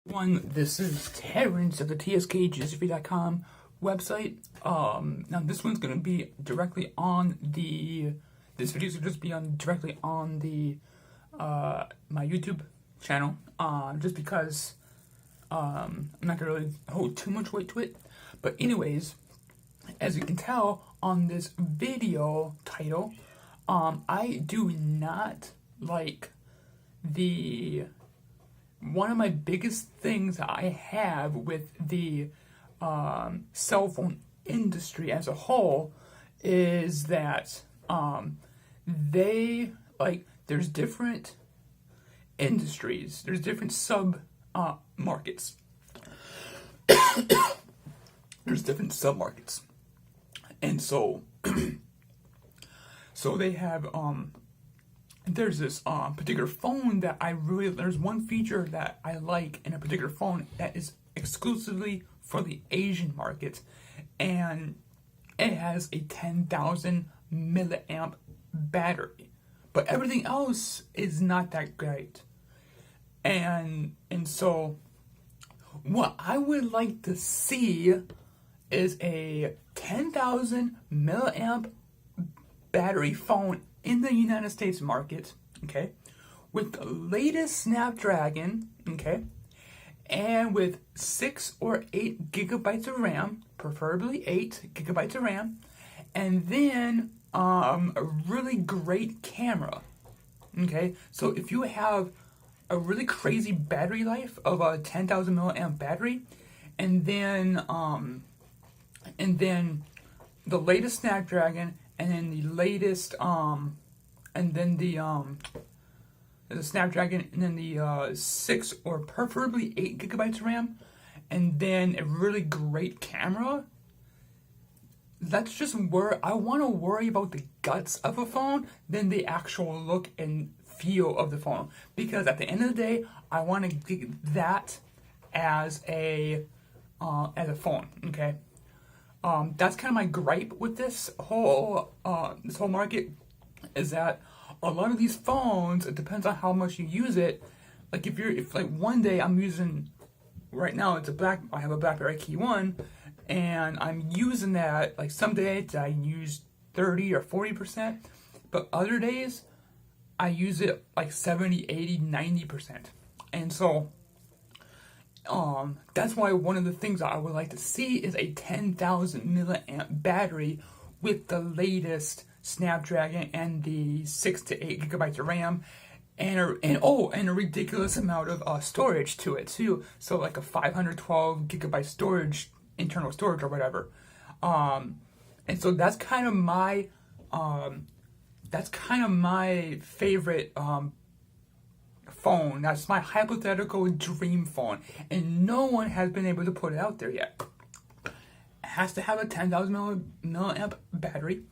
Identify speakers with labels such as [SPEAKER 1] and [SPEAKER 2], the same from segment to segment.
[SPEAKER 1] This is Terrence of the tskgsv.com website. Now this one's gonna be directly on this video's gonna just be directly on the my YouTube channel. Just because I'm not gonna really hold too much weight to it. But anyways, as you can tell on this video title, I do not like one of my biggest things I have with the cell phone industry as a whole is that there's different industries, there's different markets. There's different sub-markets. And so they have there's this particular phone that there's one feature that I like in a particular phone that is exclusively for the Asian market, and it has a 10,000 milliamp battery, but everything else is not that great. And so what I would like to see is a 10,000 milliamp battery phone in the United States market, okay, with the latest Snapdragon, okay, and with 6 or 8 gigabytes of RAM, preferably 8 gigabytes of RAM, and then a really great camera, okay. So if you have a really crazy battery life of a 10,000 milliamp battery, and then the latest Snapdragon, and then the latest the Snapdragon, and then the 6 or preferably 8 gigabytes of RAM, and then a really great camera. That's just where I want to worry about the guts of a phone than the actual look and feel of the phone, because at the end of the day, I want to get that as a phone, okay. That's kind of my gripe with this whole market, is that a lot of these phones, it depends on how much you use it. Like if one day I'm using, right now I have a BlackBerry Key 1, and I'm using that, like some days I use 30 or 40%, but other days I use it like 70, 80, 90%. And so that's why one of the things I would like to see is a 10,000 milliamp battery with the latest Snapdragon and the 6 to 8 gigabytes of RAM, and a ridiculous amount of storage to it too. So like a 512 gigabyte storage, internal storage or whatever. And so that's kind of my favorite phone. That's my hypothetical dream phone, and no one has been able to put it out there yet. It has to have a 10,000 milliamp battery.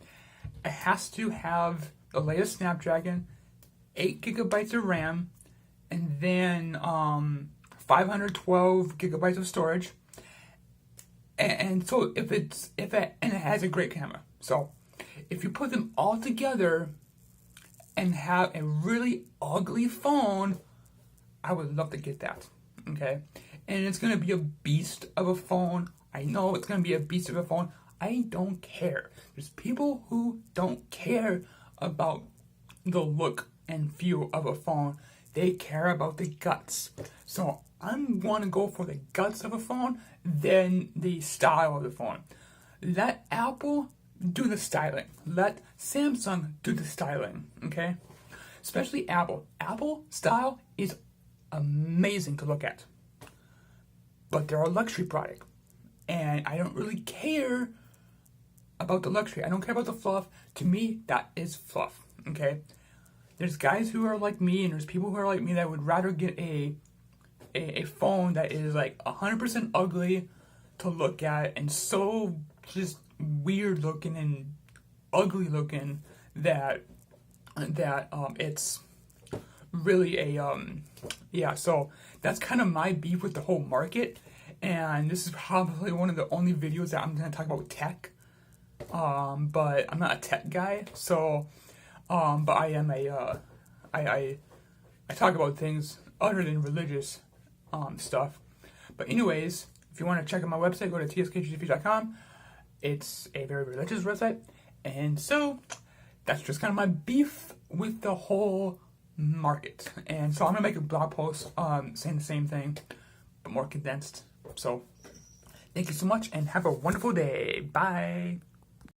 [SPEAKER 1] It has to have the latest Snapdragon, 8 gigabytes of RAM, and then 512 gigabytes of storage. And so it has a great camera. So if you put them all together and have a really ugly phone, I would love to get that, okay? And it's going to be a beast of a phone. I know it's going to be a beast of a phone. I don't care. There's people who don't care about the look and feel of a phone. They care about the guts. So I want to go for the guts of a phone than the style of the phone. Let Apple do the styling. Let Samsung do the styling, okay? Especially Apple. Apple style is amazing to look at. But they're a luxury product. And I don't really care about the luxury. I don't care about the fluff. To me, that is fluff, okay? There's guys who are like me, and there's people who are like me that would rather get a phone that is like 100% ugly to look at, and so just weird looking and ugly looking that it's really so that's kind of my beef with the whole market. And this is probably one of the only videos that I'm going to talk about tech, but I'm not a tech guy, so but I am I talk about things other than religious stuff. But anyways, if you want to check out my website, go to tskgtv.com. It's a very religious website. And so that's just kind of my beef with the whole market. And so I'm going to make a blog post saying the same thing, but more condensed. So thank you so much and have a wonderful day. Bye.